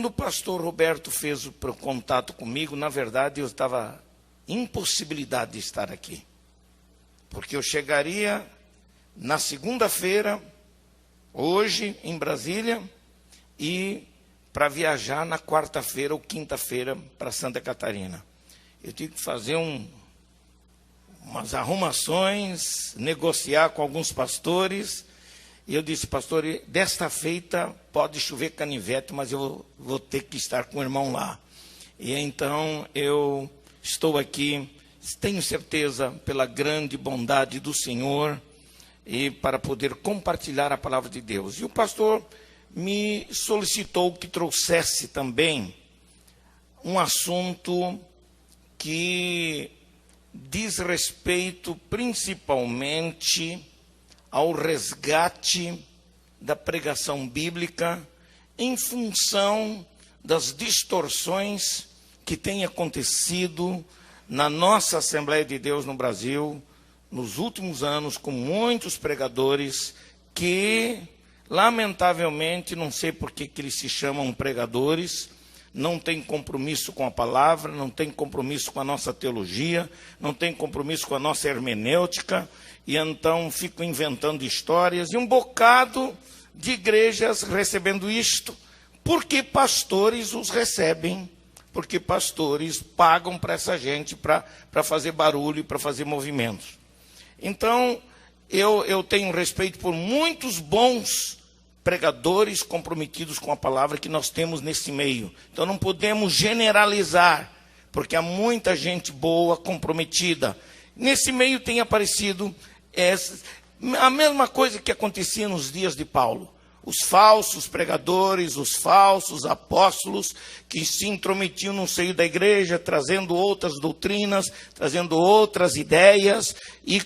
Quando o pastor Roberto fez o contato comigo, na verdade eu estava impossibilidade de estar aqui. Porque eu chegaria na segunda-feira, hoje, em Brasília, e para viajar na quarta-feira ou quinta-feira para Santa Catarina. Eu tive que fazer umas arrumações, negociar com alguns pastores. E eu disse, pastor, desta feita pode chover canivete, mas eu vou ter que estar com o irmão lá. E então eu estou aqui, tenho certeza, pela grande bondade do Senhor, e para poder compartilhar a palavra de Deus. E o pastor me solicitou que trouxesse também um assunto que diz respeito principalmente ao resgate da pregação bíblica em função das distorções que têm acontecido na nossa Assembleia de Deus no Brasil nos últimos anos, com muitos pregadores que, lamentavelmente, não sei por que eles se chamam pregadores, não têm compromisso com a palavra, não têm compromisso com a nossa teologia, não têm compromisso com a nossa hermenêutica, e então ficam inventando histórias, e um bocado de igrejas recebendo isto, porque pastores os recebem, porque pastores pagam para essa gente para fazer barulho e para fazer movimentos. Então, eu tenho respeito por muitos bons pregadores comprometidos com a palavra que nós temos nesse meio. Então não podemos generalizar, porque há muita gente boa, comprometida. Nesse meio tem aparecido a mesma coisa que acontecia nos dias de Paulo. Os falsos pregadores, os falsos apóstolos que se intrometiam no seio da igreja, trazendo outras doutrinas, trazendo outras ideias e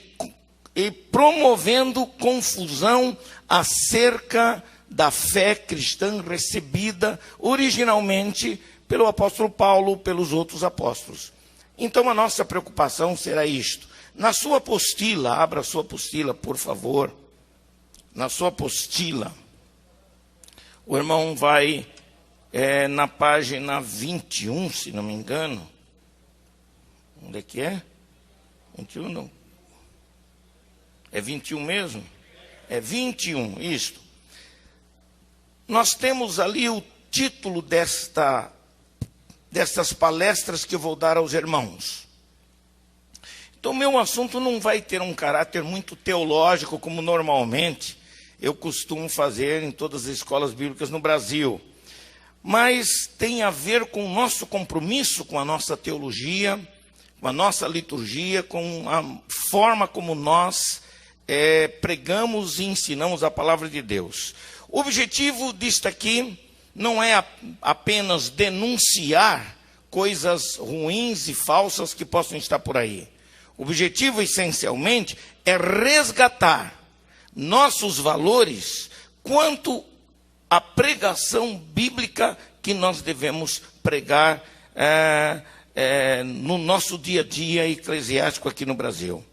promovendo confusão acerca da fé cristã recebida originalmente pelo apóstolo Paulo, pelos outros apóstolos. Então a nossa preocupação será isto. Na sua apostila, abra a sua apostila, por favor. Na sua apostila, o irmão vai na página 21, se não me engano. Onde é que é? 21 não. É 21 mesmo? É 21, isto. Nós temos ali o título destas palestras que eu vou dar aos irmãos. Então, meu assunto não vai ter um caráter muito teológico, como normalmente eu costumo fazer em todas as escolas bíblicas no Brasil. Mas tem a ver com o nosso compromisso com a nossa teologia, com a nossa liturgia, com a forma como nós pregamos e ensinamos a palavra de Deus. O objetivo disto aqui não é apenas denunciar coisas ruins e falsas que possam estar por aí. O objetivo, essencialmente, é resgatar nossos valores quanto à pregação bíblica que nós devemos pregar no nosso dia a dia eclesiástico aqui no Brasil.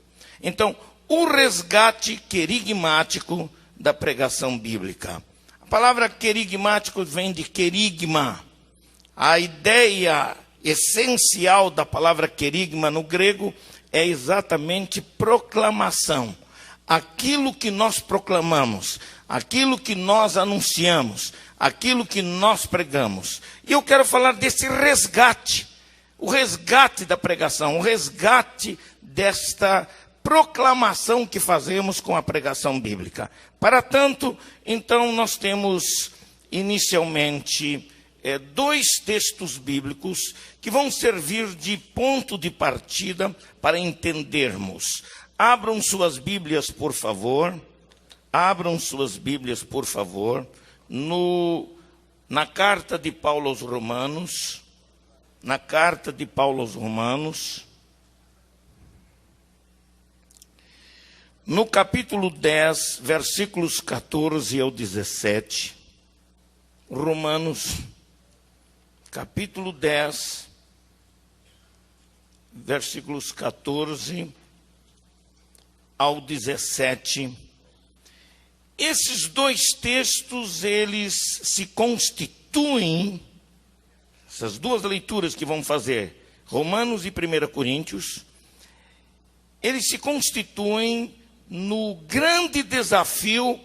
Então, o resgate querigmático da pregação bíblica. A palavra querigmático vem de querigma. A ideia essencial da palavra querigma no grego é exatamente proclamação. Aquilo que nós proclamamos, aquilo que nós anunciamos, aquilo que nós pregamos. E eu quero falar desse resgate, o resgate da pregação, o resgate desta proclamação que fazemos com a pregação bíblica. Para tanto, então, nós temos inicialmente dois textos bíblicos que vão servir de ponto de partida para entendermos. Abram suas Bíblias, por favor. Abram suas Bíblias, por favor, na carta de Paulo aos Romanos. Na carta de Paulo aos Romanos. No capítulo 10, versículos 14 ao 17, Romanos, capítulo 10, versículos 14 ao 17. Esses dois textos, eles se constituem essas duas leituras que vão fazer, Romanos e 1 Coríntios, eles se constituem no grande desafio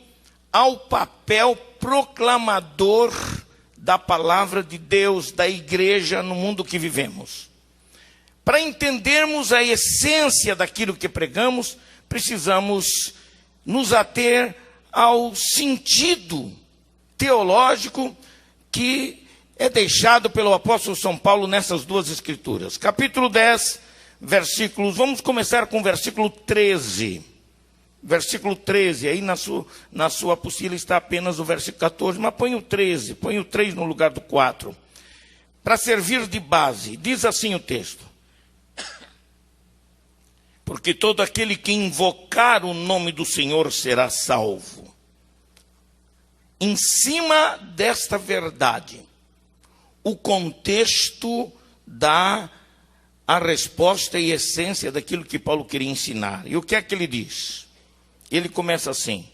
ao papel proclamador da palavra de Deus, da igreja no mundo que vivemos. Para entendermos a essência daquilo que pregamos, precisamos nos ater ao sentido teológico que é deixado pelo apóstolo São Paulo nessas duas escrituras. Capítulo 10, versículos, vamos começar com o versículo 13. Versículo 13, aí na sua apostila está apenas o versículo 14, mas põe o 13, põe o 3 no lugar do 4, para servir de base. Diz assim o texto: porque todo aquele que invocar o nome do Senhor será salvo. Em cima desta verdade, o contexto dá a resposta e essência daquilo que Paulo queria ensinar. E o que é que ele diz? Ele começa assim: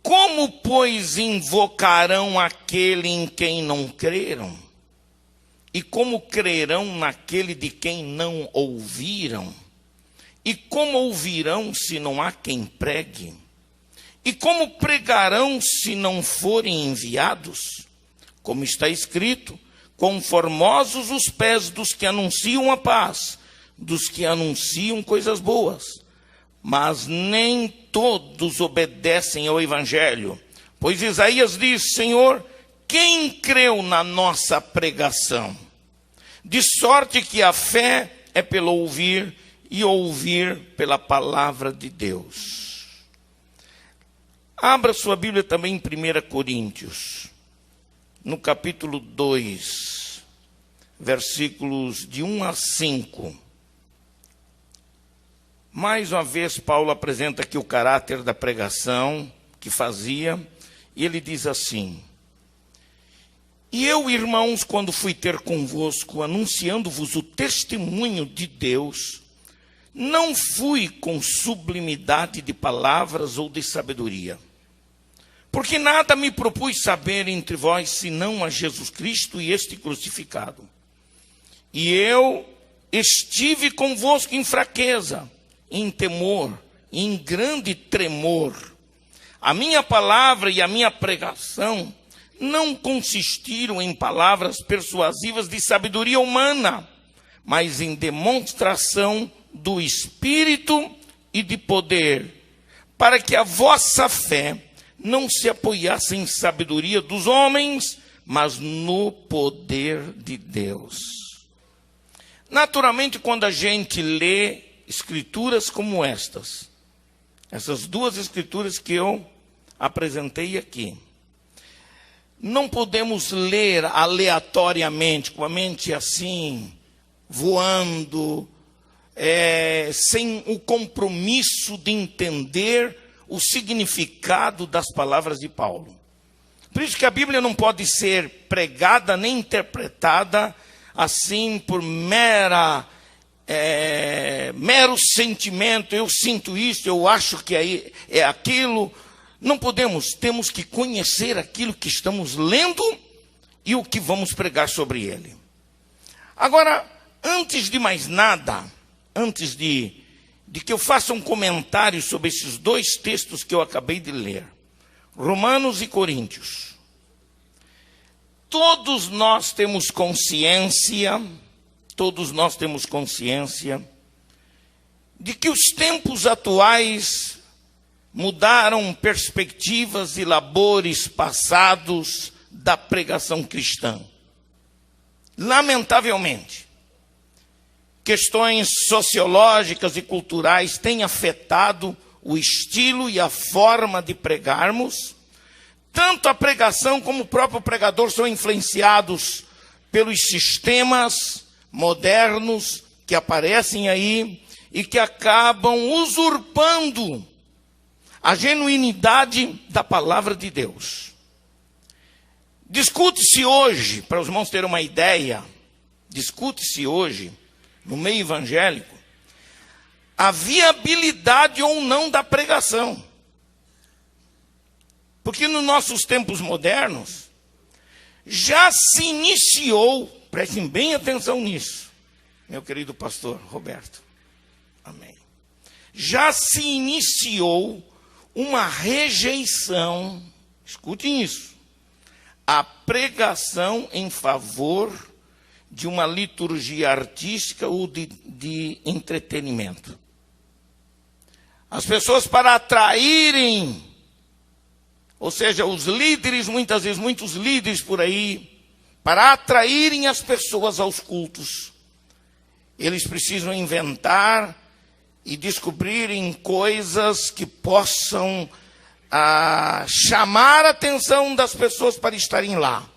como, pois, invocarão aquele em quem não creram? E como crerão naquele de quem não ouviram? E como ouvirão se não há quem pregue? E como pregarão se não forem enviados? Como está escrito: quão formosos os pés dos que anunciam a paz, dos que anunciam coisas boas. Mas nem todos obedecem ao evangelho. Pois Isaías diz: Senhor, quem creu na nossa pregação? De sorte que a fé é pelo ouvir, e ouvir pela palavra de Deus. Abra sua Bíblia também em 1 Coríntios, no capítulo 2, versículos de 1 a 5. Mais uma vez, Paulo apresenta aqui o caráter da pregação que fazia, e ele diz assim: e eu, irmãos, quando fui ter convosco, anunciando-vos o testemunho de Deus, não fui com sublimidade de palavras ou de sabedoria, porque nada me propus saber entre vós, senão a Jesus Cristo e este crucificado. E eu estive convosco em fraqueza, em temor, em grande tremor. A minha palavra e a minha pregação não consistiram em palavras persuasivas de sabedoria humana, mas em demonstração do Espírito e de poder, para que a vossa fé não se apoiasse em sabedoria dos homens, mas no poder de Deus. Naturalmente, quando a gente lê escrituras como estas, essas duas escrituras que eu apresentei aqui, não podemos ler aleatoriamente, com a mente assim, voando, sem o compromisso de entender o significado das palavras de Paulo. Por isso que a Bíblia não pode ser pregada nem interpretada assim por mero sentimento. Eu sinto isso, eu acho que é aquilo. Não podemos, temos que conhecer aquilo que estamos lendo e o que vamos pregar sobre ele. Agora, antes de mais nada, antes de que eu faça um comentário sobre esses dois textos que eu acabei de ler, Romanos e Coríntios, todos nós temos consciência de que os tempos atuais mudaram perspectivas e labores passados da pregação cristã. Lamentavelmente, questões sociológicas e culturais têm afetado o estilo e a forma de pregarmos. Tanto a pregação como o próprio pregador são influenciados pelos sistemas modernos que aparecem aí e que acabam usurpando a genuinidade da palavra de Deus. Discute-se hoje, para os irmãos terem uma ideia, discute-se hoje, no meio evangélico, a viabilidade ou não da pregação. Porque nos nossos tempos modernos, já se iniciou prestem bem atenção nisso, meu querido pastor Roberto. Amém. Já se iniciou uma rejeição, escutem isso, a pregação em favor de uma liturgia artística ou de entretenimento. As pessoas, para atraírem, ou seja, os líderes, muitas vezes, muitos líderes por aí, para atraírem as pessoas aos cultos, eles precisam inventar e descobrirem coisas que possam chamar a atenção das pessoas para estarem lá.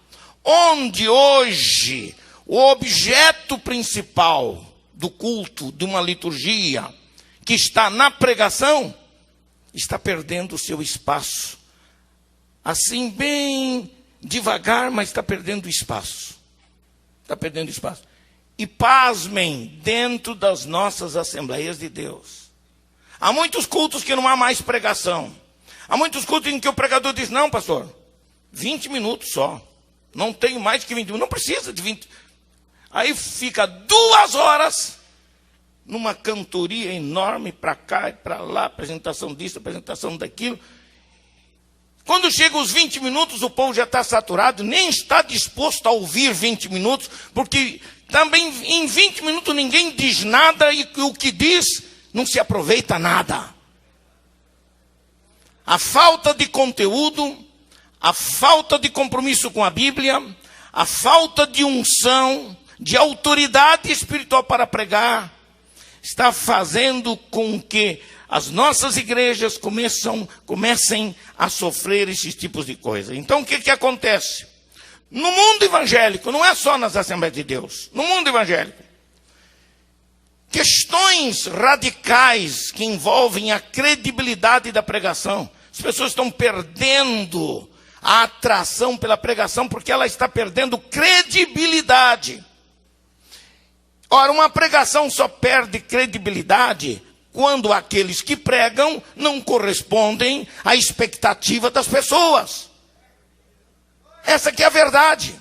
Onde hoje o objeto principal do culto, de uma liturgia, que está na pregação, está perdendo o seu espaço. Assim, bem devagar, mas está perdendo espaço. Está perdendo espaço. E pasmem, dentro das nossas Assembleias de Deus, há muitos cultos que não há mais pregação. Há muitos cultos em que o pregador diz, não, pastor, 20 minutos só. Não tenho mais que 20 minutos. Não precisa de 20. Aí fica 2 horas numa cantoria enorme, para cá e para lá, apresentação disso, apresentação daquilo. Quando chega os 20 minutos, o povo já está saturado, nem está disposto a ouvir 20 minutos, porque também em 20 minutos ninguém diz nada e o que diz não se aproveita nada. A falta de conteúdo, a falta de compromisso com a Bíblia, a falta de unção, de autoridade espiritual para pregar, está fazendo com que as nossas igrejas comecem a sofrer esses tipos de coisa. Então o que acontece? No mundo evangélico, não é só nas Assembleias de Deus, no mundo evangélico, questões radicais que envolvem a credibilidade da pregação. As pessoas estão perdendo a atração pela pregação porque ela está perdendo credibilidade. Ora, uma pregação só perde credibilidade quando aqueles que pregam não correspondem à expectativa das pessoas. Essa que é a verdade.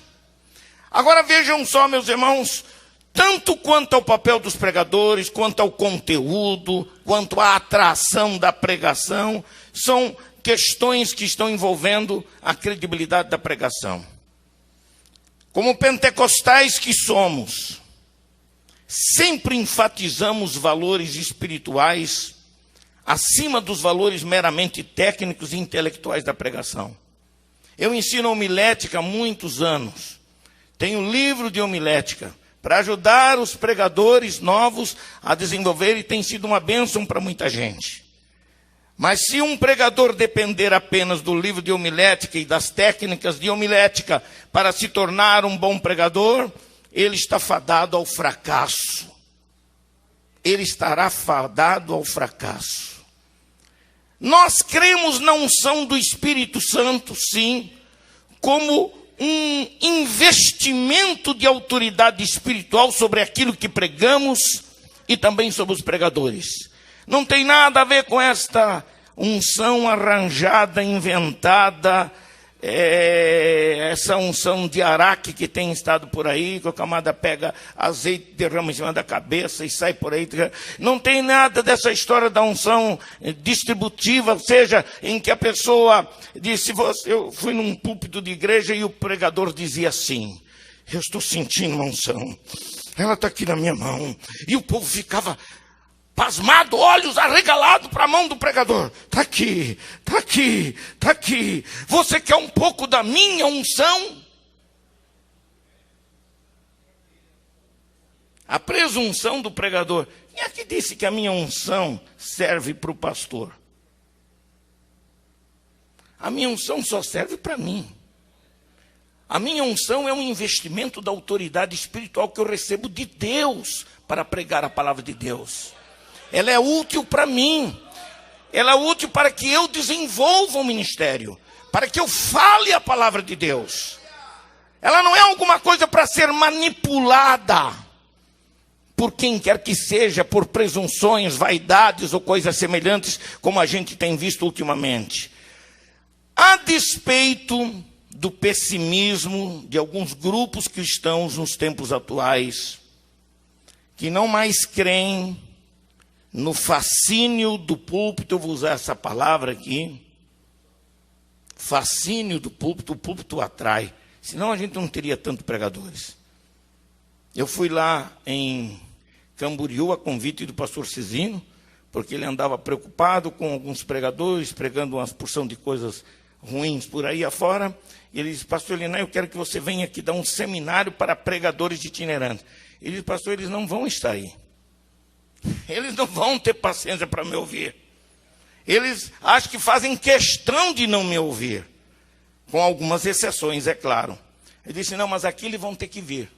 Agora vejam só, meus irmãos, tanto quanto ao papel dos pregadores, quanto ao conteúdo, quanto à atração da pregação, são questões que estão envolvendo a credibilidade da pregação. Como pentecostais que somos, sempre enfatizamos valores espirituais acima dos valores meramente técnicos e intelectuais da pregação. Eu ensino homilética há muitos anos. Tenho livro de homilética para ajudar os pregadores novos a desenvolver e tem sido uma bênção para muita gente. Mas se um pregador depender apenas do livro de homilética e das técnicas de homilética para se tornar um bom pregador, ele está fadado ao fracasso. Ele estará fadado ao fracasso. Nós cremos na unção do Espírito Santo, sim, como um investimento de autoridade espiritual sobre aquilo que pregamos e também sobre os pregadores. Não tem nada a ver com esta unção arranjada, inventada, essa unção de Araque que tem estado por aí, que o camarada pega azeite, derrama em cima da cabeça e sai por aí. Não tem nada dessa história da unção distributiva, ou seja, em que a pessoa disse, eu fui num púlpito de igreja e o pregador dizia assim, eu estou sentindo uma unção, ela está aqui na minha mão, e o povo ficava pasmado, olhos arregalados para a mão do pregador. Está aqui, está aqui, está aqui. Você quer um pouco da minha unção? A presunção do pregador. Quem é que disse que a minha unção serve para o pastor? A minha unção só serve para mim. A minha unção é um investimento da autoridade espiritual que eu recebo de Deus para pregar a palavra de Deus. Ela é útil para mim. Ela é útil para que eu desenvolva o ministério, para que eu fale a palavra de Deus. Ela não é alguma coisa para ser manipulada por quem quer que seja, por presunções, vaidades ou coisas semelhantes, como a gente tem visto ultimamente. A despeito do pessimismo de alguns grupos cristãos nos tempos atuais, que não mais creem no fascínio do púlpito. Eu vou usar essa palavra aqui, fascínio do púlpito. O púlpito atrai, senão a gente não teria tantos pregadores. Eu fui lá em Camboriú a convite do pastor Cisino, porque ele andava preocupado com alguns pregadores, pregando uma porção de coisas ruins por aí afora. E ele disse: pastor Linai, eu quero que você venha aqui dar um seminário para pregadores itinerantes. Ele disse: pastor, eles não vão estar aí. Eles não vão ter paciência para me ouvir. Eles acho que fazem questão de não me ouvir, com algumas exceções, é claro. Ele disse: não, mas aqui eles vão ter que vir,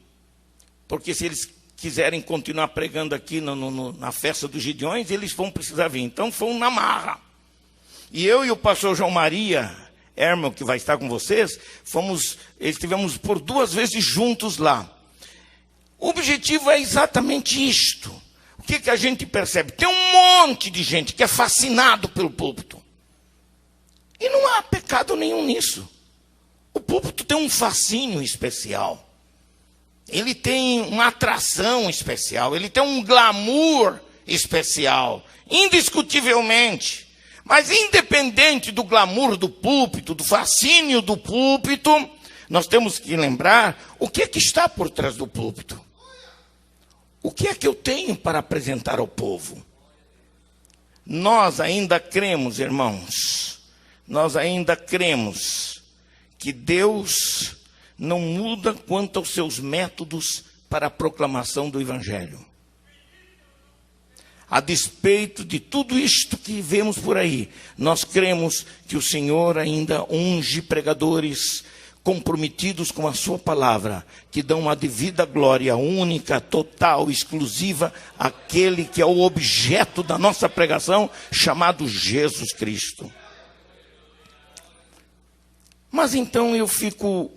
porque se eles quiserem continuar pregando aqui na festa dos Gideões, eles vão precisar vir. Então fomos na marra. E eu e o pastor João Maria Hermel, que vai estar com vocês, estivemos por 2 vezes juntos lá. O objetivo é exatamente isto. O que a gente percebe? Tem um monte de gente que é fascinado pelo púlpito. E não há pecado nenhum nisso. O púlpito tem um fascínio especial. Ele tem uma atração especial. Ele tem um glamour especial. Indiscutivelmente. Mas independente do glamour do púlpito, do fascínio do púlpito, nós temos que lembrar o que é que está por trás do púlpito. O que é que eu tenho para apresentar ao povo? Nós ainda cremos, irmãos, nós ainda cremos que Deus não muda quanto aos seus métodos para a proclamação do Evangelho. A despeito de tudo isto que vemos por aí, nós cremos que o Senhor ainda unge pregadores comprometidos com a sua palavra, que dão uma devida glória única, total, exclusiva, àquele que é o objeto da nossa pregação, chamado Jesus Cristo. Mas então eu fico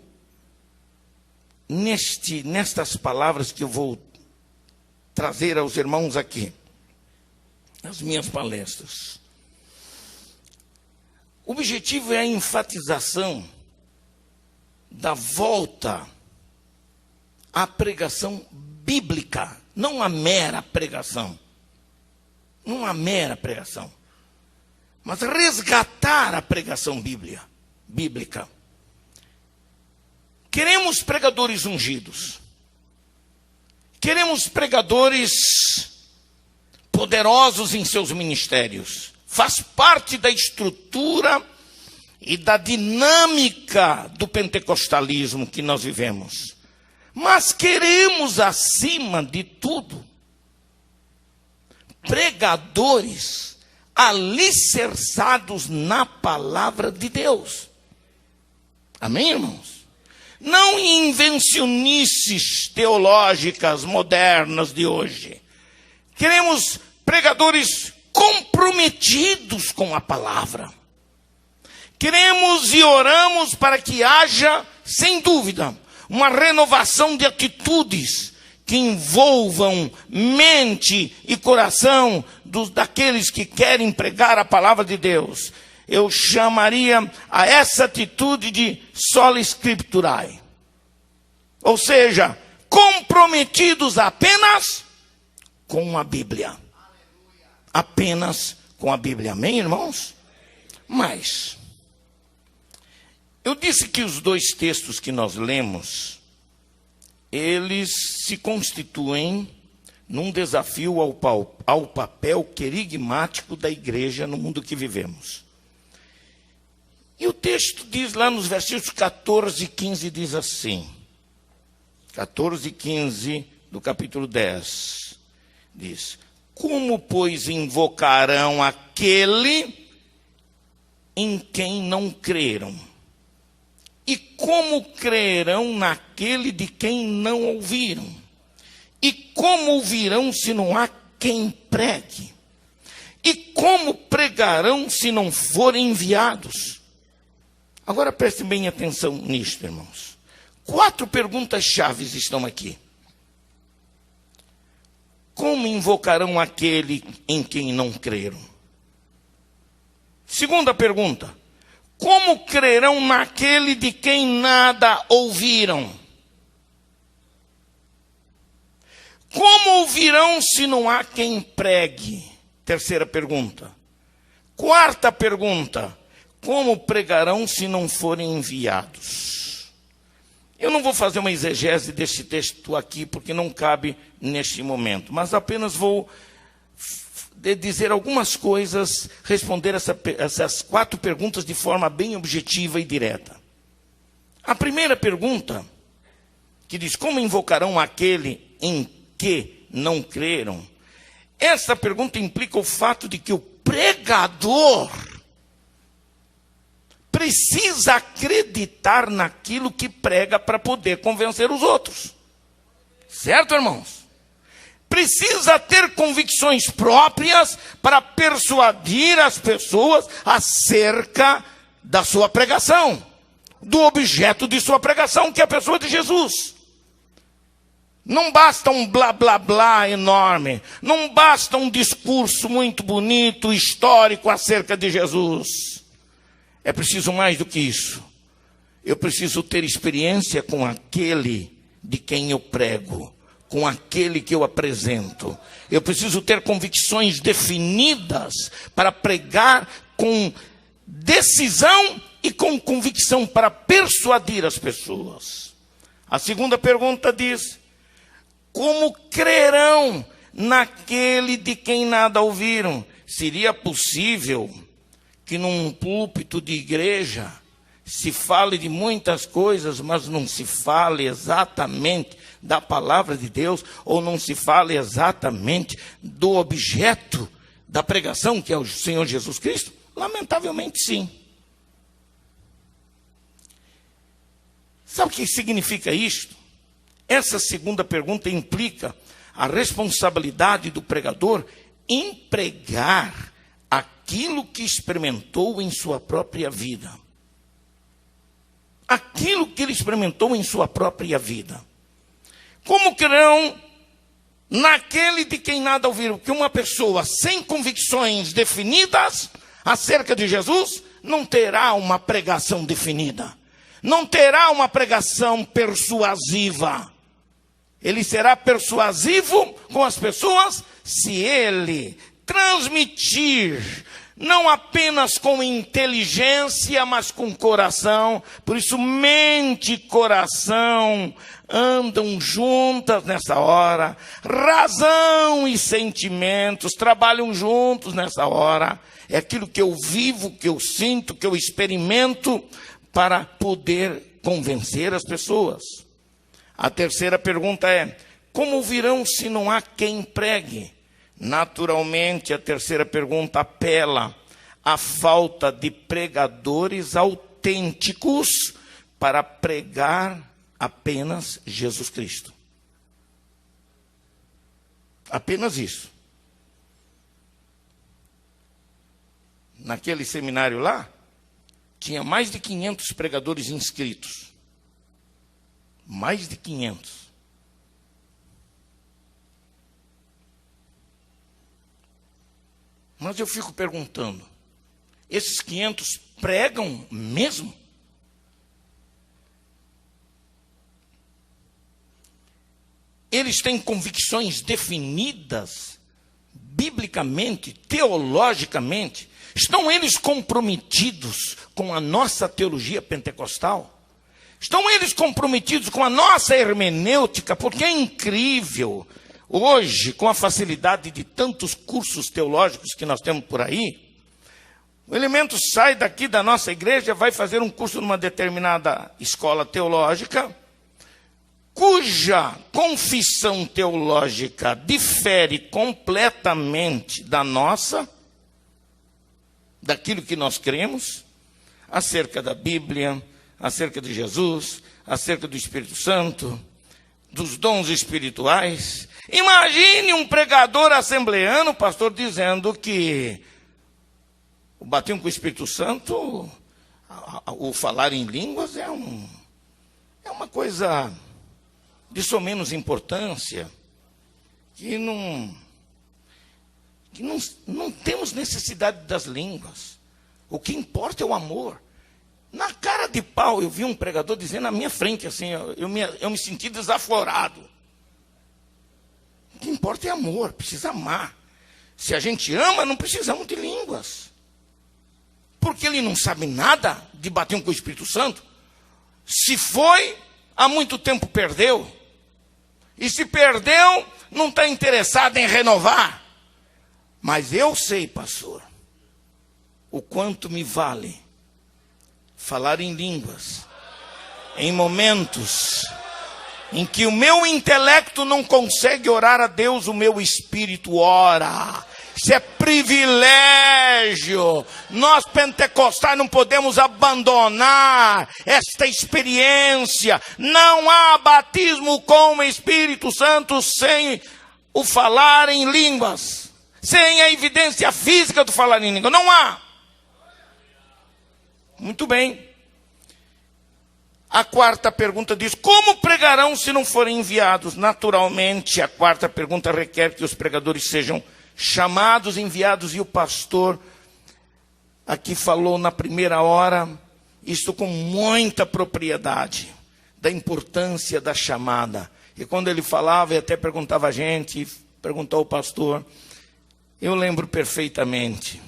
nestas palavras que eu vou trazer aos irmãos aqui, nas minhas palestras. O objetivo é a enfatização da volta à pregação bíblica, não a mera pregação. Não a mera pregação, mas resgatar a pregação bíblica. Queremos pregadores ungidos. Queremos pregadores poderosos em seus ministérios. Faz parte da estrutura e da dinâmica do pentecostalismo que nós vivemos. Mas queremos, acima de tudo, pregadores alicerçados na palavra de Deus. Amém, irmãos? Não em invencionices teológicas modernas de hoje. Queremos pregadores comprometidos com a palavra. Queremos e oramos para que haja, sem dúvida, uma renovação de atitudes que envolvam mente e coração daqueles que querem pregar a palavra de Deus. Eu chamaria a essa atitude de sola scripturae. Ou seja, comprometidos apenas com a Bíblia. Apenas com a Bíblia. Amém, irmãos? Mas eu disse que os 2 textos que nós lemos, eles se constituem num desafio ao papel querigmático da igreja no mundo que vivemos. E o texto diz lá nos versículos 14 e 15, diz assim, 14 e 15 do capítulo 10, diz: como, pois, invocarão aquele em quem não creram? E como crerão naquele de quem não ouviram? E como ouvirão se não há quem pregue? E como pregarão se não forem enviados? Agora prestem bem atenção nisto, irmãos. 4 perguntas-chave estão aqui. Como invocarão aquele em quem não creram? Segunda pergunta: como crerão naquele de quem nada ouviram? Como ouvirão se não há quem pregue? Terceira pergunta. Quarta pergunta. Como pregarão se não forem enviados? Eu não vou fazer uma exegese deste texto aqui, porque não cabe neste momento, mas apenas vou dizer algumas coisas, responder essas 4 perguntas de forma bem objetiva e direta. A primeira pergunta, que diz, como invocarão aquele em que não creram? Essa pergunta implica o fato de que o pregador precisa acreditar naquilo que prega para poder convencer os outros. Certo, irmãos? Precisa ter convicções próprias para persuadir as pessoas acerca da sua pregação, do objeto de sua pregação, que é a pessoa de Jesus. Não basta um blá blá blá enorme, não basta um discurso muito bonito, histórico acerca de Jesus. É preciso mais do que isso. Eu preciso ter experiência com aquele de quem eu prego, com aquele que eu apresento. Eu preciso ter convicções definidas para pregar com decisão e com convicção para persuadir as pessoas. A segunda pergunta diz, como crerão naquele de quem nada ouviram? Seria possível que num púlpito de igreja se fale de muitas coisas, mas não se fale exatamente da palavra de Deus, ou não se fale exatamente do objeto da pregação, que é o Senhor Jesus Cristo? Lamentavelmente, sim. Sabe o que significa isto? Essa segunda pergunta implica a responsabilidade do pregador em pregar aquilo que experimentou em sua própria vida. Aquilo que ele experimentou em sua própria vida. Como crerão naquele de quem nada ouviram? Porque uma pessoa sem convicções definidas acerca de Jesus não terá uma pregação definida. Não terá uma pregação persuasiva. Ele será persuasivo com as pessoas se ele transmitir, não apenas com inteligência, mas com coração. Por isso, mente e coração andam juntas nessa hora. Razão e sentimentos trabalham juntos nessa hora. É aquilo que eu vivo, que eu sinto, que eu experimento para poder convencer as pessoas. A terceira pergunta é, como ouvirão se não há quem pregue? Naturalmente, a terceira pergunta apela à falta de pregadores autênticos para pregar apenas Jesus Cristo. Apenas isso. Naquele seminário lá, tinha mais de 500 pregadores inscritos. Mais de 500. Mas eu fico perguntando, esses 500 pregam mesmo? Eles têm convicções definidas, biblicamente, teologicamente? Estão eles comprometidos com a nossa teologia pentecostal? Estão eles comprometidos com a nossa hermenêutica? Porque é incrível, hoje, com a facilidade de tantos cursos teológicos que nós temos por aí, o elemento sai daqui da nossa igreja, vai fazer um curso numa determinada escola teológica, cuja confissão teológica difere completamente da nossa, daquilo que nós cremos, acerca da Bíblia, acerca de Jesus, acerca do Espírito Santo, dos dons espirituais. Imagine um pregador assembleano, pastor, dizendo que o batismo com o Espírito Santo, o falar em línguas é uma coisa de só menos importância, que não temos necessidade das línguas. O que importa é o amor. Na cara de pau, eu vi um pregador dizendo na minha frente, assim, eu me senti desaforado. O que importa é amor, precisa amar. Se a gente ama, não precisamos de línguas. Porque ele não sabe nada de bater com o Espírito Santo. Se foi, há muito tempo perdeu. E se perdeu, não está interessado em renovar. Mas eu sei, pastor, o quanto me vale falar em línguas, em momentos em que o meu intelecto não consegue orar a Deus, o meu espírito ora. Isso é privilégio. Nós pentecostais não podemos abandonar esta experiência. Não há batismo com o Espírito Santo sem o falar em línguas, sem a evidência física do falar em língua. Não há. Muito bem. A quarta pergunta diz: como pregarão se não forem enviados? Naturalmente, a quarta pergunta requer que os pregadores sejam chamados, enviados, e o pastor aqui falou na primeira hora, isto com muita propriedade, da importância da chamada. E quando ele falava, e até perguntava a gente, perguntou ao pastor, eu lembro perfeitamente,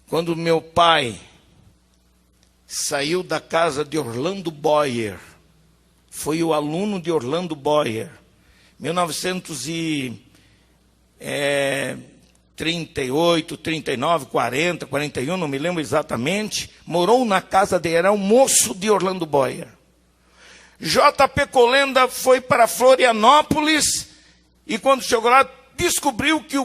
quando meu pai saiu da casa de Orlando Boyer, foi o aluno de Orlando Boyer, 1938, 39, 40, 41, não me lembro exatamente, morou na casa dele, era um moço de Orlando Boyer. J.P. Colenda foi para Florianópolis, e quando chegou lá, descobriu que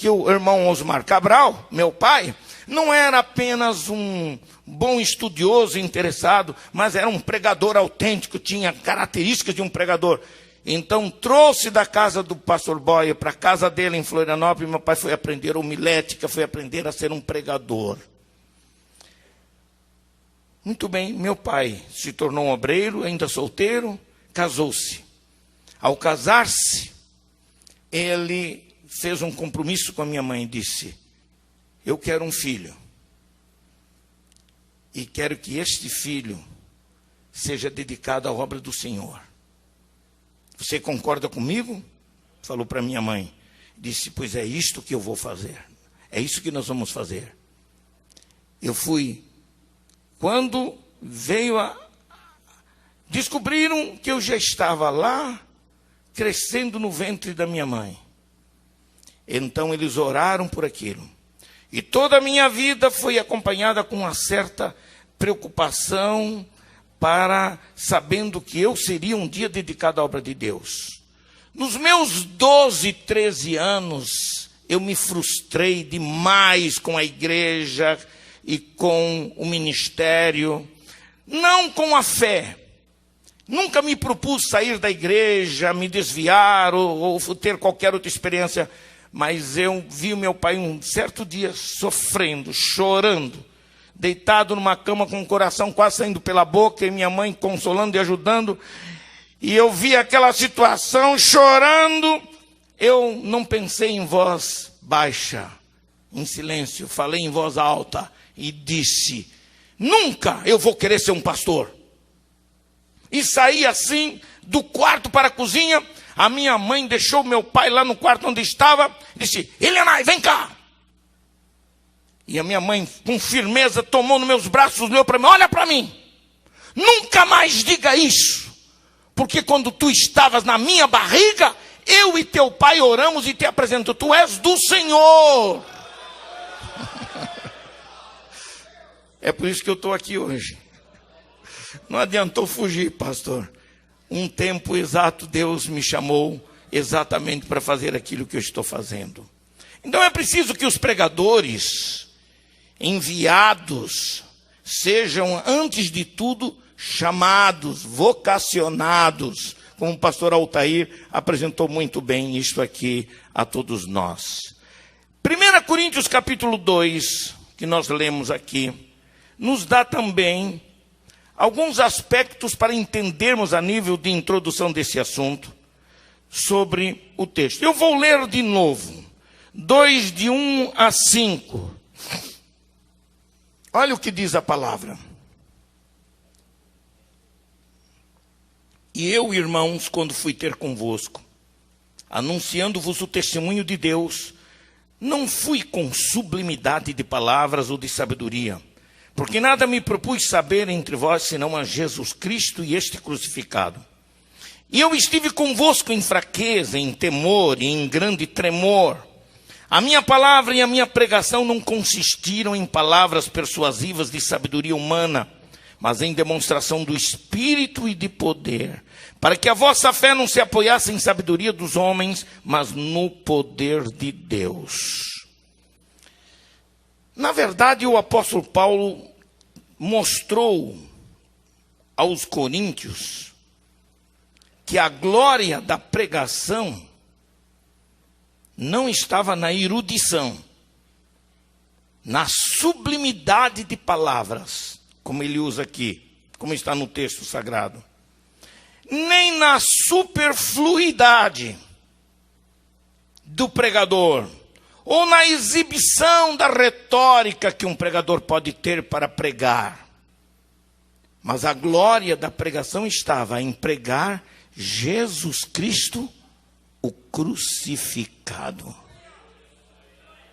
o irmão Osmar Cabral, meu pai, não era apenas um bom estudioso interessado, mas era um pregador autêntico, tinha características de um pregador. Então trouxe da casa do pastor Boyer para a casa dele em Florianópolis. Meu pai foi aprender homilética, foi aprender a ser um pregador. Muito bem, meu pai se tornou um obreiro, ainda solteiro, casou-se. Ao casar-se, ele fez um compromisso com a minha mãe e disse: eu quero um filho. E quero que este filho seja dedicado à obra do Senhor. Você concorda comigo? Falou para minha mãe. Disse: pois é isto que eu vou fazer. É isso que nós vamos fazer. Eu fui. Quando veio descobriram que eu já estava lá, crescendo no ventre da minha mãe. Então eles oraram por aquilo. E toda a minha vida foi acompanhada com uma certa preocupação, sabendo que eu seria um dia dedicado à obra de Deus. Nos meus 12, 13 anos, eu me frustrei demais com a igreja e com o ministério, não com a fé. Nunca me propus sair da igreja, me desviar ou ter qualquer outra experiência. Mas eu vi o meu pai um certo dia sofrendo, chorando, deitado numa cama com o coração quase saindo pela boca, e minha mãe consolando e ajudando. E eu vi aquela situação, chorando. Eu não pensei em voz baixa, em silêncio, falei em voz alta e disse: nunca eu vou querer ser um pastor. E saí assim, do quarto para a cozinha. A minha mãe deixou meu pai lá no quarto onde estava, disse: Elianai, vem cá. E a minha mãe, com firmeza, tomou nos meus braços, olhou para mim: olha para mim, nunca mais diga isso, porque quando tu estavas na minha barriga, eu e teu pai oramos e te apresento, tu és do Senhor. É por isso que eu estou aqui hoje. Não adiantou fugir, pastor. Um tempo exato Deus me chamou exatamente para fazer aquilo que eu estou fazendo. Então é preciso que os pregadores enviados sejam, antes de tudo, chamados, vocacionados, como o pastor Altair apresentou muito bem isto aqui a todos nós. 1 Coríntios capítulo 2, que nós lemos aqui, nos dá também alguns aspectos para entendermos a nível de introdução desse assunto, sobre o texto. Eu vou ler de novo, 2, de 1 a 5. Olha o que diz a palavra. E eu, irmãos, quando fui ter convosco, anunciando-vos o testemunho de Deus, não fui com sublimidade de palavras ou de sabedoria, porque nada me propus saber entre vós, senão a Jesus Cristo e este crucificado. E eu estive convosco em fraqueza, em temor e em grande tremor. A minha palavra e a minha pregação não consistiram em palavras persuasivas de sabedoria humana, mas em demonstração do Espírito e de poder, para que a vossa fé não se apoiasse em sabedoria dos homens, mas no poder de Deus. Na verdade, o apóstolo Paulo mostrou aos coríntios que a glória da pregação não estava na erudição, na sublimidade de palavras, como ele usa aqui, como está no texto sagrado, nem na superfluidade do pregador, ou na exibição da retórica que um pregador pode ter para pregar. Mas a glória da pregação estava em pregar Jesus Cristo, o crucificado.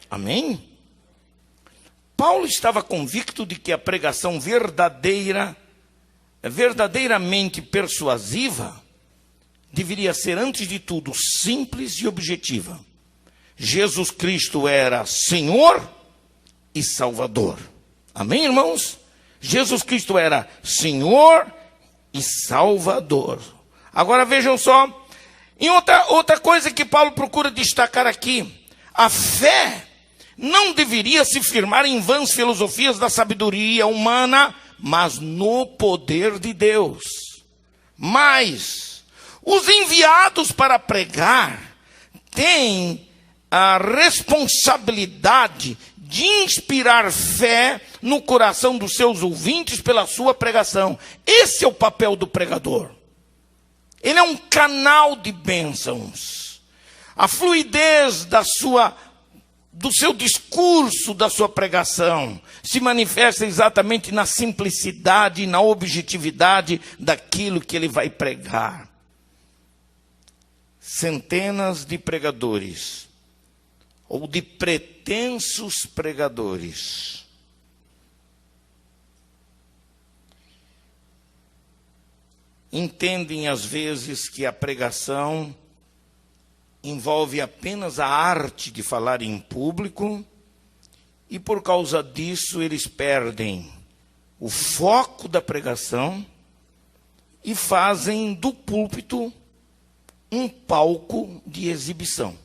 Amém? Paulo estava convicto de que a pregação verdadeiramente persuasiva, deveria ser, antes de tudo, simples e objetiva. Jesus Cristo era Senhor e Salvador. Amém, irmãos? Jesus Cristo era Senhor e Salvador. Agora vejam só, em outra coisa que Paulo procura destacar aqui, a fé não deveria se firmar em vãs filosofias da sabedoria humana, mas no poder de Deus. Mas os enviados para pregar têm a responsabilidade de inspirar fé no coração dos seus ouvintes pela sua pregação. Esse é o papel do pregador. Ele é um canal de bênçãos. A fluidez do seu discurso, da sua pregação, se manifesta exatamente na simplicidade e na objetividade daquilo que ele vai pregar. Centenas de pregadores, ou de pretensos pregadores, entendem às vezes que a pregação envolve apenas a arte de falar em público, e por causa disso eles perdem o foco da pregação e fazem do púlpito um palco de exibição.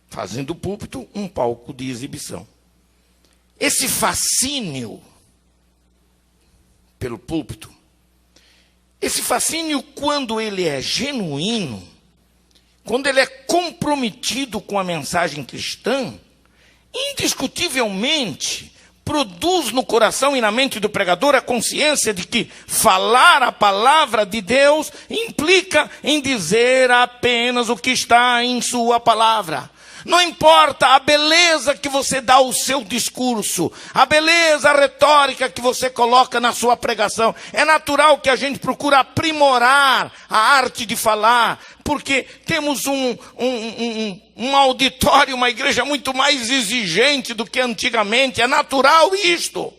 Fazem do púlpito um palco de exibição. Esse fascínio pelo púlpito, esse fascínio, quando ele é genuíno, quando ele é comprometido com a mensagem cristã, indiscutivelmente produz no coração e na mente do pregador a consciência de que falar a palavra de Deus implica em dizer apenas o que está em sua palavra. Não importa a beleza que você dá ao seu discurso, a beleza, a retórica que você coloca na sua pregação. É natural que a gente procure aprimorar a arte de falar, porque temos um auditório, uma igreja muito mais exigente do que antigamente. É natural isto.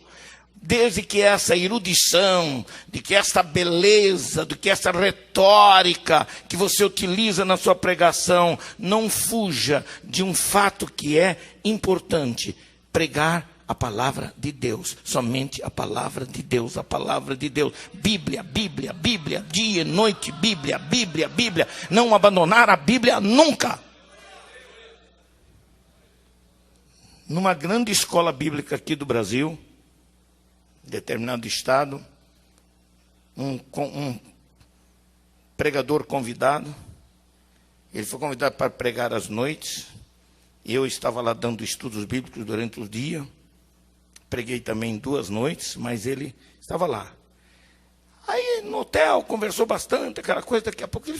Desde que essa erudição, de que essa beleza, de que essa retórica que você utiliza na sua pregação não fuja de um fato que é importante: pregar a palavra de Deus, somente a palavra de Deus, a palavra de Deus. Bíblia, Bíblia, Bíblia, dia e noite, Bíblia, Bíblia, Bíblia. Não abandonar a Bíblia nunca. Numa grande escola bíblica aqui do Brasil, determinado estado, um pregador convidado, ele foi convidado para pregar às noites, e eu estava lá dando estudos bíblicos durante o dia, preguei também 2 noites, mas ele estava lá. Aí no hotel, conversou bastante, aquela coisa, daqui a pouco ele,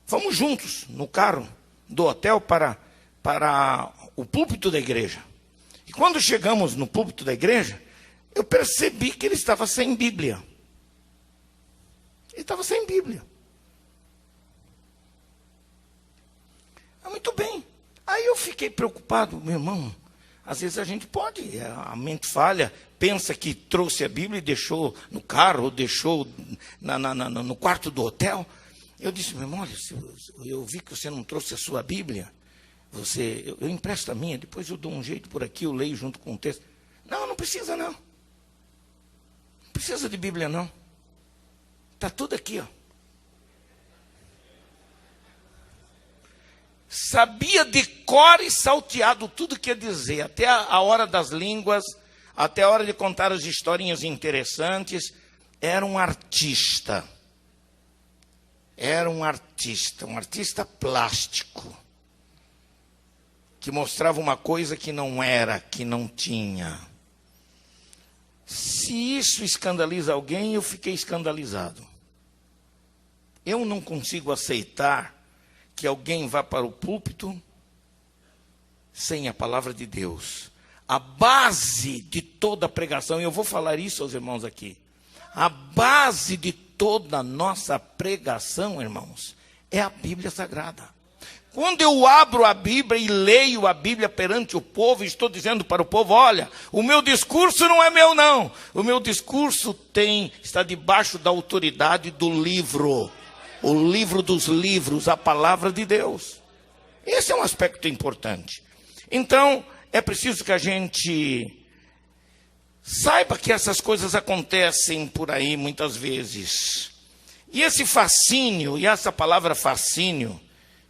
fomos juntos no carro do hotel para o púlpito da igreja. E quando chegamos no púlpito da igreja, eu percebi que ele estava sem Bíblia. Ele estava sem Bíblia. Muito bem. Aí eu fiquei preocupado, meu irmão. Às vezes a gente pode, a mente falha, pensa que trouxe a Bíblia e deixou no carro, ou deixou no quarto do hotel. Eu disse, meu irmão, olha, eu vi que você não trouxe a sua Bíblia. Eu empresto a minha, depois eu dou um jeito por aqui, eu leio junto com o texto. Não precisa não. Não precisa de Bíblia não. Está tudo aqui, ó. Sabia de cor e salteado tudo que ia dizer, até a hora das línguas, até a hora de contar as historinhas interessantes. Era um artista. Era um artista plástico, que mostrava uma coisa que não era, que não tinha. Se isso escandaliza alguém, eu fiquei escandalizado. Eu não consigo aceitar que alguém vá para o púlpito sem a palavra de Deus. A base de toda a pregação, e eu vou falar isso aos irmãos aqui, a base de toda a nossa pregação, irmãos, é a Bíblia Sagrada. Quando eu abro a Bíblia e leio a Bíblia perante o povo, estou dizendo para o povo, olha, o meu discurso não é meu não, o meu discurso está debaixo da autoridade do livro, o livro dos livros, a palavra de Deus. Esse é um aspecto importante. Então, é preciso que a gente saiba que essas coisas acontecem por aí muitas vezes. E esse fascínio, e essa palavra fascínio,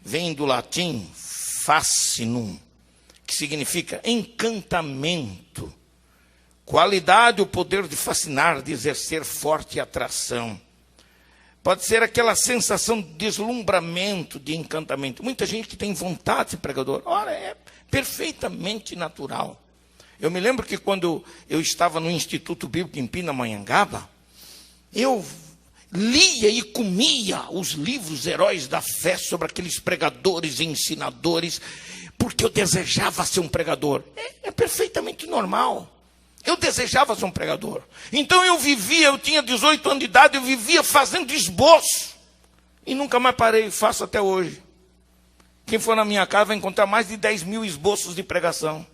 vem do latim fascinum, que significa encantamento, qualidade, o poder de fascinar, de exercer forte atração. Pode ser aquela sensação de deslumbramento, de encantamento. Muita gente que tem vontade de ser pregador, ora, é perfeitamente natural. Eu me lembro que quando eu estava no Instituto Bíblico em Pindamonhangaba, eu lia e comia os livros Heróis da Fé sobre aqueles pregadores e ensinadores, porque eu desejava ser um pregador. É perfeitamente normal. Eu desejava ser um pregador. Então eu tinha 18 anos de idade, eu vivia fazendo esboço. E nunca mais parei, faço até hoje. Quem for na minha casa vai encontrar mais de 10 mil esboços de pregação.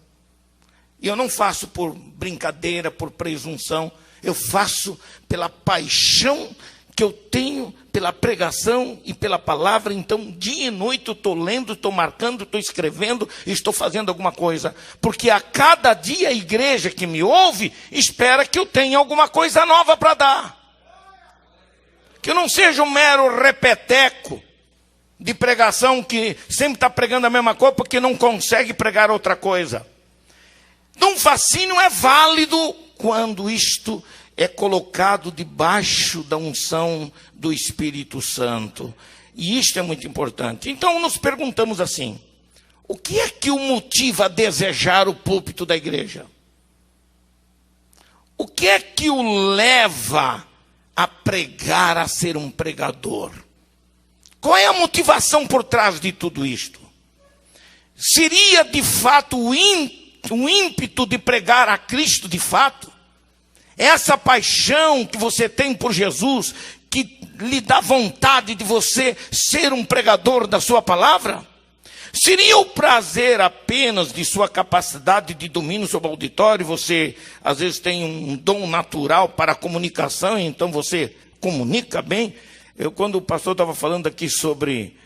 E eu não faço por brincadeira, por presunção. Eu faço pela paixão que eu tenho pela pregação e pela palavra. Então, dia e noite eu estou lendo, estou marcando, estou escrevendo, estou fazendo alguma coisa. Porque a cada dia a igreja que me ouve espera que eu tenha alguma coisa nova para dar. Que eu não seja um mero repeteco de pregação que sempre está pregando a mesma coisa porque não consegue pregar outra coisa. Um fascínio é válido quando isto é colocado debaixo da unção do Espírito Santo. E isto é muito importante. Então nos perguntamos assim, o que é que o motiva a desejar o púlpito da igreja? O que é que o leva a pregar, a ser um pregador? Qual é a motivação por trás de tudo isto? Seria de fato o ímpeto de pregar a Cristo de fato? Essa paixão que você tem por Jesus, que lhe dá vontade de você ser um pregador da sua palavra? Seria o prazer apenas de sua capacidade de domínio sobre o auditório? Você, às vezes, tem um dom natural para a comunicação, então você comunica bem. Quando o pastor estava falando aqui sobre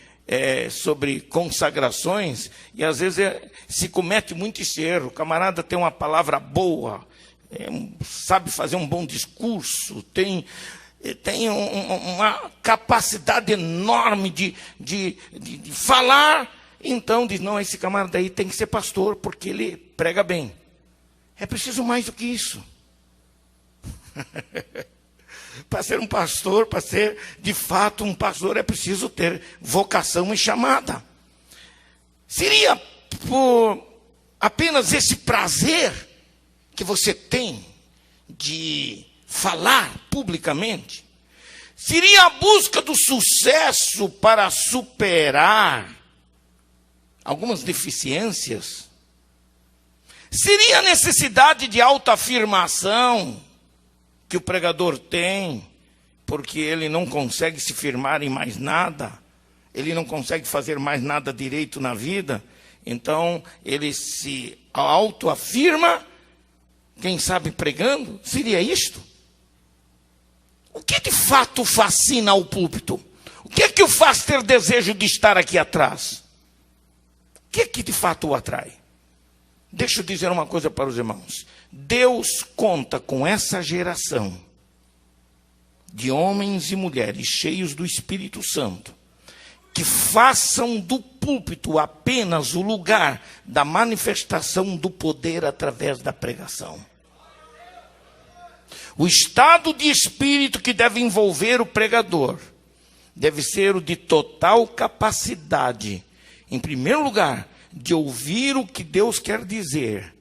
consagrações, e às vezes se comete muito esse erro. O camarada tem uma palavra boa, sabe fazer um bom discurso, tem uma capacidade enorme de falar, então diz, não, esse camarada aí tem que ser pastor, porque ele prega bem. É preciso mais do que isso. Para ser um pastor, para ser de fato um pastor, é preciso ter vocação e chamada. Seria por apenas esse prazer que você tem de falar publicamente? Seria a busca do sucesso para superar algumas deficiências? Seria a necessidade de autoafirmação que o pregador tem, porque ele não consegue se firmar em mais nada, ele não consegue fazer mais nada direito na vida, então ele se autoafirma, quem sabe pregando? Seria isto? O que de fato fascina ao púlpito? O que é que o faz ter desejo de estar aqui atrás? O que é que de fato o atrai? Deixa eu dizer uma coisa para os irmãos. Deus conta com essa geração de homens e mulheres cheios do Espírito Santo, que façam do púlpito apenas o lugar da manifestação do poder através da pregação. O estado de espírito que deve envolver o pregador deve ser o de total capacidade, em primeiro lugar, de ouvir o que Deus quer dizer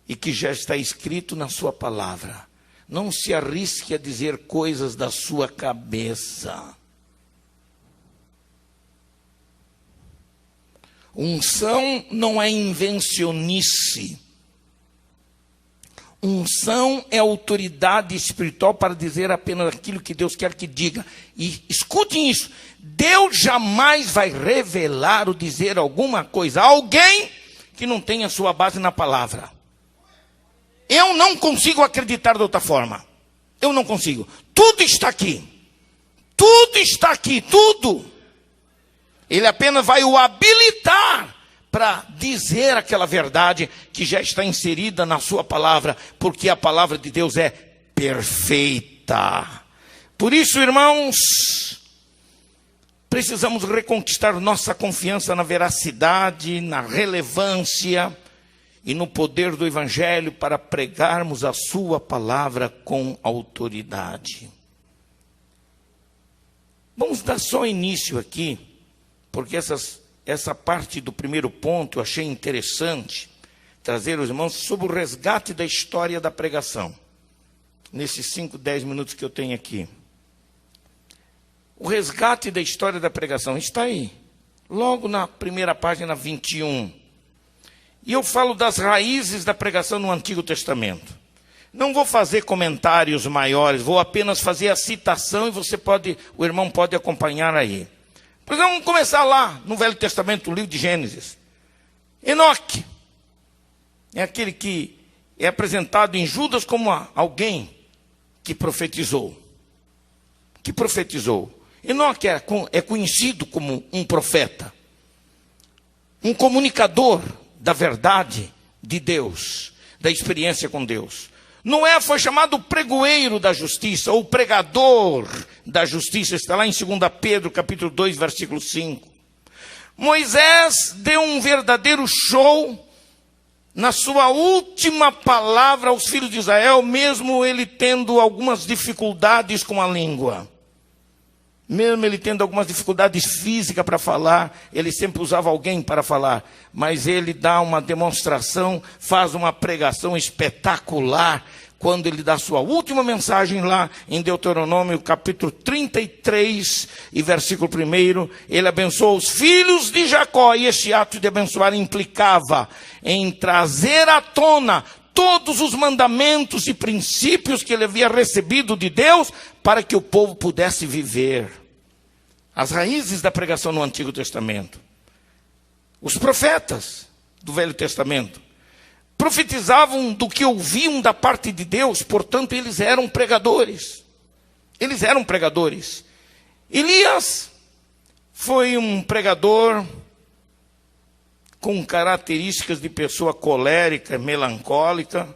e que já está escrito na sua palavra. Não se arrisque a dizer coisas da sua cabeça. Unção não é invencionice. Unção é autoridade espiritual para dizer apenas aquilo que Deus quer que diga. E escutem isso, Deus jamais vai revelar ou dizer alguma coisa a alguém que não tenha sua base na palavra. Eu não consigo acreditar de outra forma. Eu não consigo. Tudo está aqui. Tudo está aqui, tudo. Ele apenas vai o habilitar para dizer aquela verdade que já está inserida na sua palavra, porque a palavra de Deus é perfeita. Por isso, irmãos, precisamos reconquistar nossa confiança na veracidade, na relevância e no poder do Evangelho para pregarmos a sua palavra com autoridade. Vamos dar só início aqui, porque essa parte do primeiro ponto eu achei interessante trazer os irmãos sobre o resgate da história da pregação. Nesses 5, 10 minutos que eu tenho aqui. O resgate da história da pregação está aí, logo na primeira página 21. E eu falo das raízes da pregação no Antigo Testamento. Não vou fazer comentários maiores, vou apenas fazer a citação e o irmão pode acompanhar aí. Pois vamos começar lá no Velho Testamento, no livro de Gênesis. Enoque é aquele que é apresentado em Judas como alguém que profetizou. Enoque é conhecido como um profeta, um comunicador da verdade de Deus, da experiência com Deus. Noé foi chamado pregoeiro da justiça, ou pregador da justiça, está lá em 2 Pedro, capítulo 2, versículo 5. Moisés deu um verdadeiro show na sua última palavra aos filhos de Israel, mesmo ele tendo algumas dificuldades com a língua. Mesmo ele tendo algumas dificuldades físicas para falar, ele sempre usava alguém para falar, mas ele dá uma demonstração, faz uma pregação espetacular, quando ele dá sua última mensagem lá em Deuteronômio, capítulo 33, e versículo 1, ele abençoou os filhos de Jacó, e este ato de abençoar implicava em trazer à tona todos os mandamentos e princípios que ele havia recebido de Deus, para que o povo pudesse viver. As raízes da pregação no Antigo Testamento. Os profetas do Velho Testamento profetizavam do que ouviam da parte de Deus, portanto eles eram pregadores. Elias foi um pregador com características de pessoa colérica, melancólica,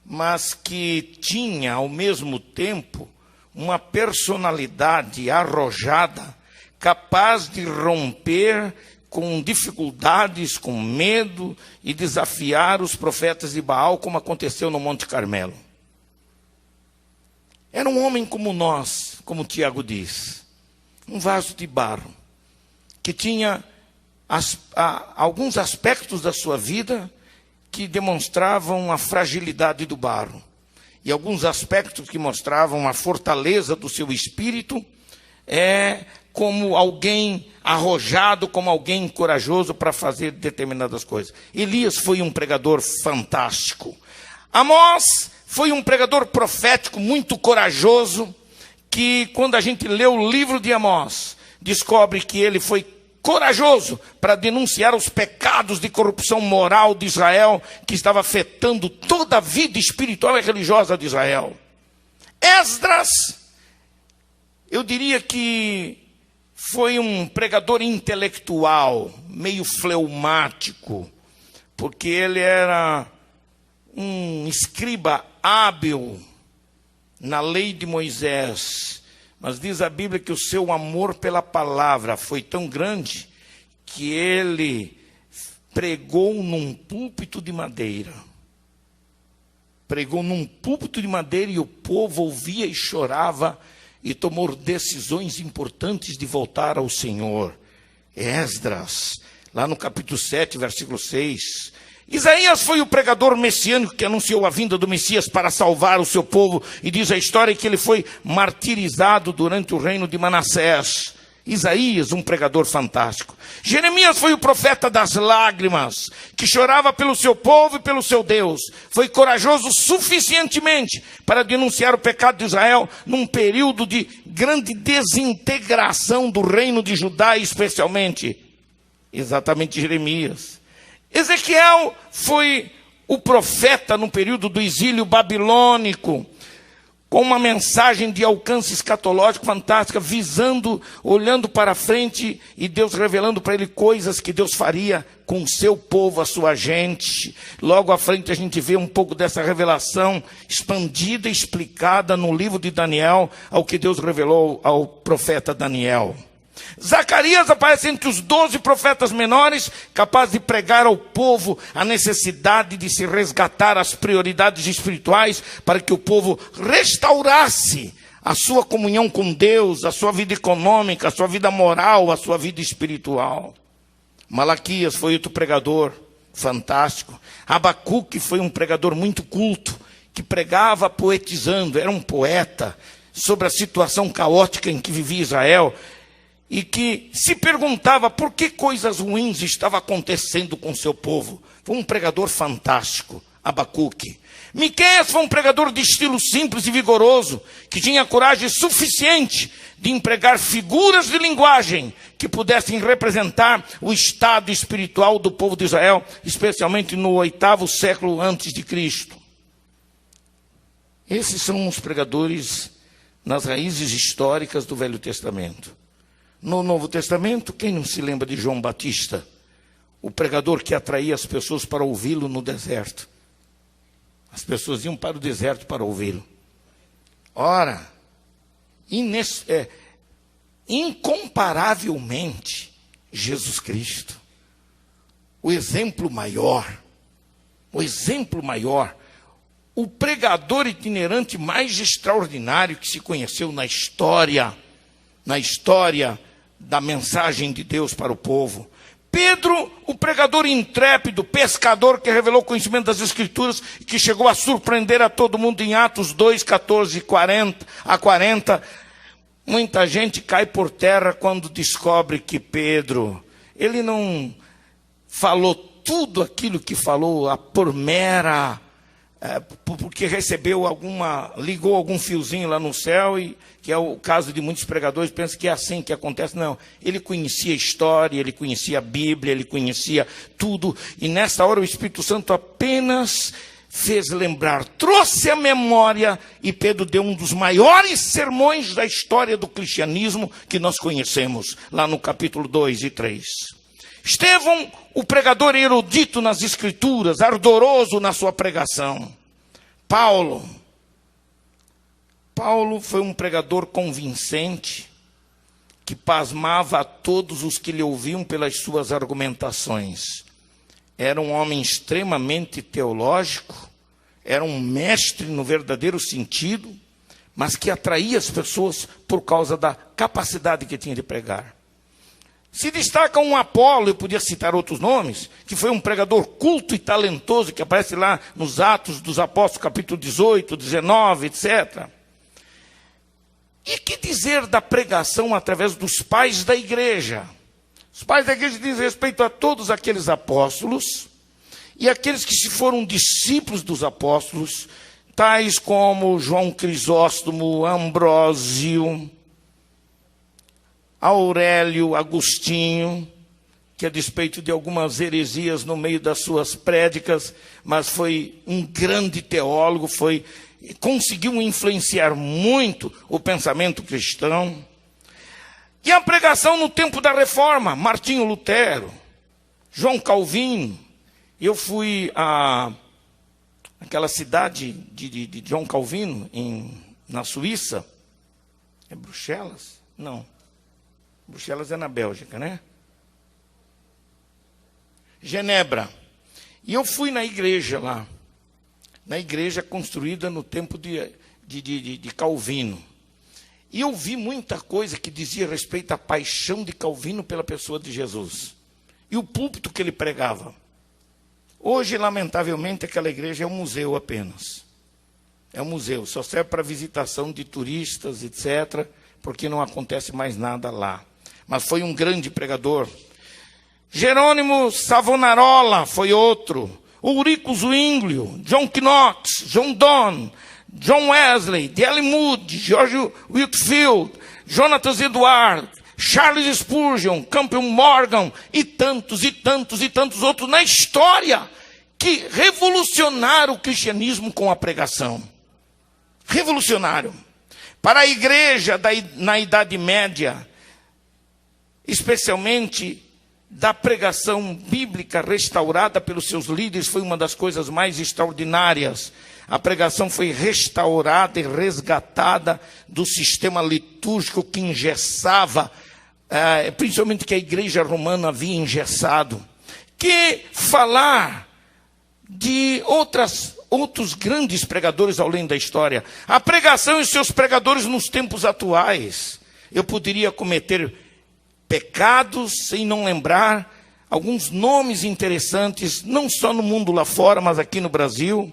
mas que tinha ao mesmo tempo uma personalidade arrojada, capaz de romper com dificuldades, com medo e desafiar os profetas de Baal, como aconteceu no Monte Carmelo. Era um homem como nós, como Tiago diz, um vaso de barro, que tinha alguns aspectos da sua vida que demonstravam a fragilidade do barro, e alguns aspectos que mostravam a fortaleza do seu espírito, como alguém arrojado como alguém corajoso para fazer determinadas coisas. Elias foi um pregador fantástico. Amós foi um pregador profético muito corajoso, que quando a gente lê o livro de Amós, descobre que ele foi corajoso para denunciar os pecados de corrupção moral de Israel, que estava afetando toda a vida espiritual e religiosa de Israel. Esdras, eu diria que foi um pregador intelectual, meio fleumático, porque ele era um escriba hábil na lei de Moisés. Mas diz a Bíblia que o seu amor pela palavra foi tão grande que ele pregou num púlpito de madeira. Pregou num púlpito de madeira e o povo ouvia e chorava, e tomou decisões importantes de voltar ao Senhor. Esdras, lá no capítulo 7, versículo 6. Isaías foi o pregador messiânico que anunciou a vinda do Messias para salvar o seu povo, e diz a história que ele foi martirizado durante o reino de Manassés. Isaías, um pregador fantástico. Jeremias foi o profeta das lágrimas, que chorava pelo seu povo e pelo seu Deus. Foi corajoso suficientemente para denunciar o pecado de Israel num período de grande desintegração do reino de Judá, especialmente. Exatamente Jeremias. Ezequiel foi o profeta no período do exílio babilônico, com uma mensagem de alcance escatológico fantástica, visando, olhando para frente, e Deus revelando para ele coisas que Deus faria com o seu povo, a sua gente. Logo à frente a gente vê um pouco dessa revelação expandida e explicada no livro de Daniel, ao que Deus revelou ao profeta Daniel. Zacarias aparece entre os 12 profetas menores, capaz de pregar ao povo a necessidade de se resgatar as prioridades espirituais, para que o povo restaurasse a sua comunhão com Deus, a sua vida econômica, a sua vida moral, a sua vida espiritual. Malaquias foi outro pregador fantástico. Abacuque foi um pregador muito culto, que pregava poetizando, era um poeta sobre a situação caótica em que vivia Israel, e que se perguntava por que coisas ruins estavam acontecendo com seu povo. Foi um pregador fantástico, Abacuque. Miqueias foi um pregador de estilo simples e vigoroso, que tinha coragem suficiente de empregar figuras de linguagem que pudessem representar o estado espiritual do povo de Israel, especialmente no 8º século antes de Cristo. Esses são os pregadores nas raízes históricas do Velho Testamento. No Novo Testamento, quem não se lembra de João Batista? O pregador que atraía as pessoas para ouvi-lo no deserto. As pessoas iam para o deserto para ouvi-lo. Ora, incomparavelmente, Jesus Cristo, o exemplo maior, o pregador itinerante mais extraordinário que se conheceu na história da mensagem de Deus para o povo. Pedro, o pregador intrépido, pescador que revelou o conhecimento das Escrituras e que chegou a surpreender a todo mundo em Atos 2, 14 a 40. Muita gente cai por terra quando descobre que Pedro, ele não falou tudo aquilo que falou por mera, porque ligou algum fiozinho lá no céu, e que é o caso de muitos pregadores, pensam que é assim que acontece. Não, ele conhecia a história, ele conhecia a Bíblia, ele conhecia tudo, e nessa hora o Espírito Santo apenas fez lembrar, trouxe a memória, e Pedro deu um dos maiores sermões da história do cristianismo que nós conhecemos, lá no capítulo 2 e 3. Estevão, o pregador erudito nas Escrituras, ardoroso na sua pregação. Paulo foi um pregador convincente, que pasmava a todos os que lhe ouviam pelas suas argumentações. Era um homem extremamente teológico, era um mestre no verdadeiro sentido, mas que atraía as pessoas por causa da capacidade que tinha de pregar. Se destaca um Apolo, eu podia citar outros nomes, que foi um pregador culto e talentoso, que aparece lá nos Atos dos Apóstolos, capítulo 18, 19, etc. E que dizer da pregação através dos pais da igreja? Os pais da igreja dizem respeito a todos aqueles apóstolos e aqueles que se foram discípulos dos apóstolos, tais como João Crisóstomo, Ambrósio, Aurélio, Agostinho, que a despeito de algumas heresias no meio das suas prédicas, mas foi um grande teólogo, conseguiu influenciar muito o pensamento cristão. E a pregação no tempo da Reforma, Martinho Lutero, João Calvino. Eu fui àquela cidade de João Calvino, na Suíça. É Bruxelas? Não. Bruxelas é na Bélgica, né? Genebra. E eu fui na igreja lá. Na igreja construída no tempo de Calvino. E eu vi muita coisa que dizia respeito à paixão de Calvino pela pessoa de Jesus. E o púlpito que ele pregava. Hoje, lamentavelmente, aquela igreja é um museu apenas. É um museu, só serve para visitação de turistas, etc., porque não acontece mais nada lá. Mas foi um grande pregador. Jerônimo Savonarola foi outro. Ulrico Zwinglio, John Knox, John Donne, John Wesley, D.L. Moody, George Whitefield, Jonathan Edwards, Charles Spurgeon, Campbell Morgan e tantos e tantos e tantos outros na história que revolucionaram o cristianismo com a pregação. Revolucionaram. Para a igreja na Idade Média, especialmente da pregação bíblica restaurada pelos seus líderes, foi uma das coisas mais extraordinárias. A pregação foi restaurada e resgatada do sistema litúrgico que engessava, principalmente que a igreja romana havia engessado. Que falar de outros grandes pregadores ao longo da história. A pregação e seus pregadores nos tempos atuais. Eu poderia cometer pecados sem não lembrar alguns nomes interessantes, não só no mundo lá fora, mas aqui no Brasil,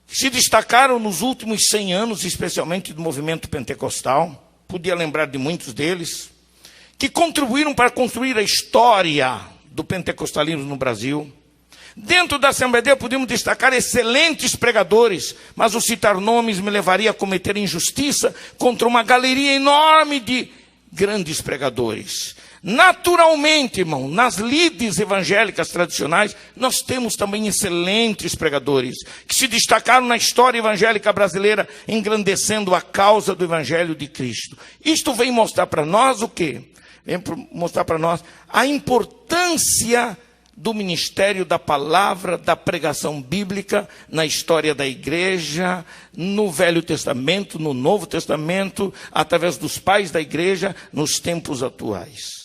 que se destacaram nos últimos 100 anos, especialmente do movimento pentecostal. Podia lembrar de muitos deles, que contribuíram para construir a história do pentecostalismo no Brasil. Dentro da Assembleia de Deus podemos destacar excelentes pregadores, mas o citar nomes me levaria a cometer injustiça contra uma galeria enorme de grandes pregadores. Naturalmente, irmão, nas lides evangélicas tradicionais, nós temos também excelentes pregadores, que se destacaram na história evangélica brasileira, engrandecendo a causa do Evangelho de Cristo. Isto vem mostrar para nós o quê? Vem mostrar para nós a importância do ministério da palavra, da pregação bíblica na história da igreja, no Velho Testamento, no Novo Testamento, através dos pais da igreja, nos tempos atuais.